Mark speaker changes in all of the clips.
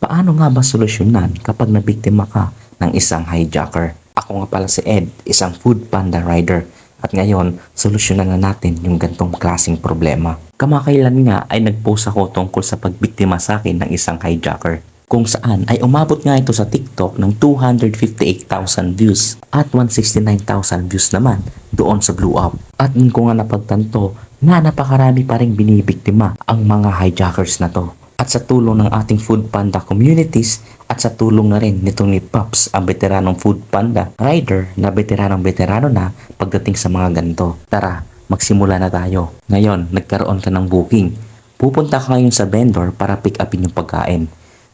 Speaker 1: Paano nga ba solusyonan kapag nabiktima ka ng isang hijacker? Ako nga pala si Ed, isang food panda rider. At ngayon, solusyonan na natin yung gantong klaseng problema. Kamakailan nga ay nagpost ako tungkol sa pagbiktima sa akin ng isang hijacker. Kung saan ay umabot nga ito sa TikTok ng 258,000 views at 169,000 views naman doon sa Blue Up. At nun ko nga napagtanto na napakarami pa rin binibiktima ang mga hijackers na to. At sa tulong ng ating food panda communities at sa tulong na rin nitong ni Pops, ang veteranong food panda rider na veteranong-veterano na pagdating sa mga ganito. Tara, magsimula na tayo. Ngayon, nagkaroon ka ng booking. Pupunta ka ngayon sa vendor para pick upin yung pagkain.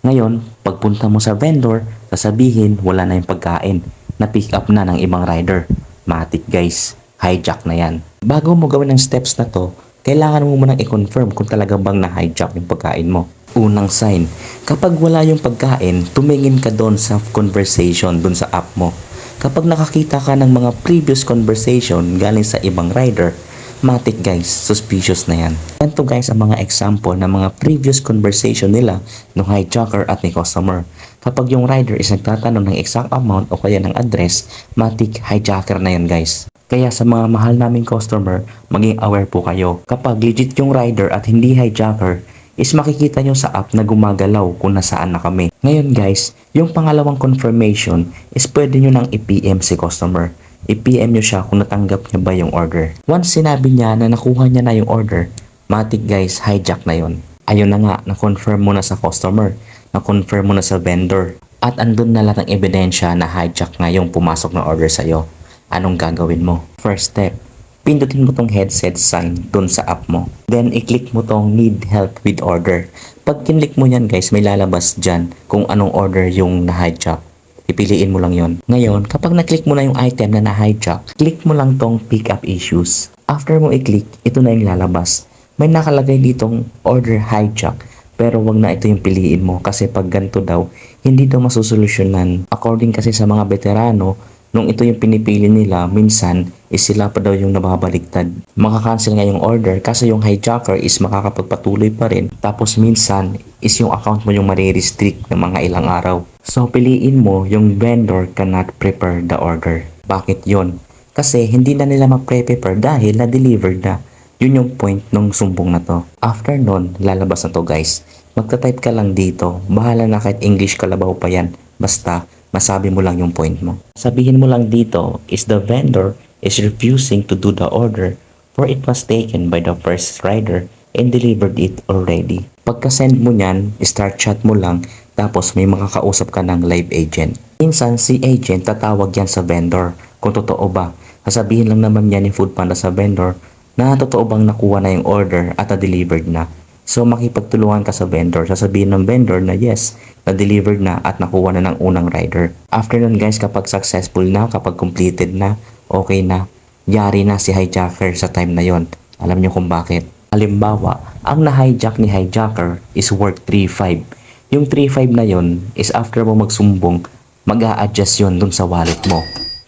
Speaker 1: Ngayon, pagpunta mo sa vendor, sasabihin wala na yung pagkain na pick up na ng ibang rider. Matik guys, hijack na yan. Bago mo gawin ang steps na to, kailangan mo munang i-confirm kung talaga bang na-hijack yung pagkain mo. Unang sign, kapag wala yung pagkain, tumingin ka doon sa conversation, doon sa app mo. Kapag nakakita ka ng mga previous conversation galing sa ibang rider, matik guys, suspicious na yan. Ganito guys ang mga example ng mga previous conversation nila ng hijacker at ni customer. Kapag yung rider is nagtatanong ng exact amount o kaya ng address, matik hijacker na yan guys. Kaya sa mga mahal naming customer, maging aware po kayo. Kapag legit yung rider at hindi hijacker, is makikita nyo sa app na gumagalaw kung nasaan na kami. Ngayon guys, yung pangalawang confirmation is pwede nyo nang i-PM si customer. I-PM nyo siya kung natanggap niya ba yung order. Once sinabi niya na nakuha niya na yung order, matik guys, hijack na yon. Ayun na nga, na-confirm mo na sa customer, na-confirm mo na sa vendor, at andun na lahat ng ebidensya na hijack nga yung pumasok na order sa'yo. Anong gagawin mo? First step, pindutin mo tong headset sign dun sa app mo. Then, i-click mo tong need help with order. Pag kinlik mo yan guys, may lalabas dyan kung anong order yung na-hijack. Ipiliin mo lang yon. Ngayon, kapag na-click mo na yung item na na-hijack, click mo lang tong pick up issues. After mo i-click, ito na yung lalabas. May nakalagay ditong order hijack. Pero wag na ito yung piliin mo kasi pag ganito daw, hindi daw masusolusyonan. According kasi sa mga veterano, nung ito yung pinipili nila, minsan is sila pa daw yung nababaliktad. Makakancel nga yung order kasi yung hijacker is makakapagpatuloy pa rin. Tapos minsan is yung account mo yung marirestrict ng mga ilang araw. So piliin mo yung vendor cannot prepare the order. Bakit yon? Kasi hindi na nila ma-prepare dahil na-delivered na. Yun yung point ng sumbong na to. After nun, lalabas na to guys. Magta-type ka lang dito. Bahala na kahit English kalabaw pa yan. Basta masabi mo lang yung point mo. Sabihin mo lang dito is the vendor is refusing to do the order for it was taken by the first rider and delivered it already. Pagka-send mo nyan, start chat mo lang tapos may makakausap ka ng live agent. Minsan si agent tatawag yan sa vendor kung totoo ba. Sasabihin lang naman yan ni Foodpanda sa vendor na totoo bang nakuha na yung order at na-delivered na. So makipagtulungan ka sa vendor, sasabihin ng vendor na yes, na-delivered na at nakuha na ng unang rider. After nun guys, kapag successful na, kapag completed na, okay na, yari na si hijacker sa time na yon. Alam nyo kung bakit? Halimbawa, ang na-hijack ni hijacker is worth 3.5. Yung 3.5 na yon is after mo magsumbong, mag-a-adjust yon dun sa wallet mo.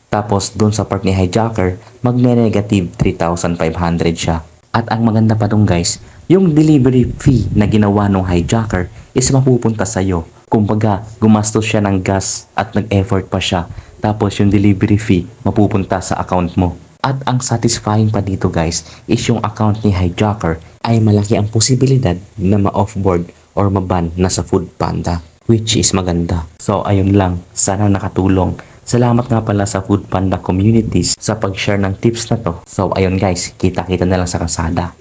Speaker 1: Tapos dun sa part ni hijacker, mag-negative 3,500 siya. At ang maganda pa dun guys, yung delivery fee na ginawa ng hijacker is mapupunta sa'yo. Kumbaga, gumastos siya ng gas at nag-effort pa siya. Tapos yung delivery fee mapupunta sa account mo. At ang satisfying pa dito guys is yung account ni hijacker ay malaki ang posibilidad na ma-offboard or maban na sa Foodpanda. Which is maganda. So ayun lang, sana nakatulong. Salamat nga pala sa Foodpanda communities sa pag-share ng tips na to. So ayun guys, kita-kita na lang sa kalsada.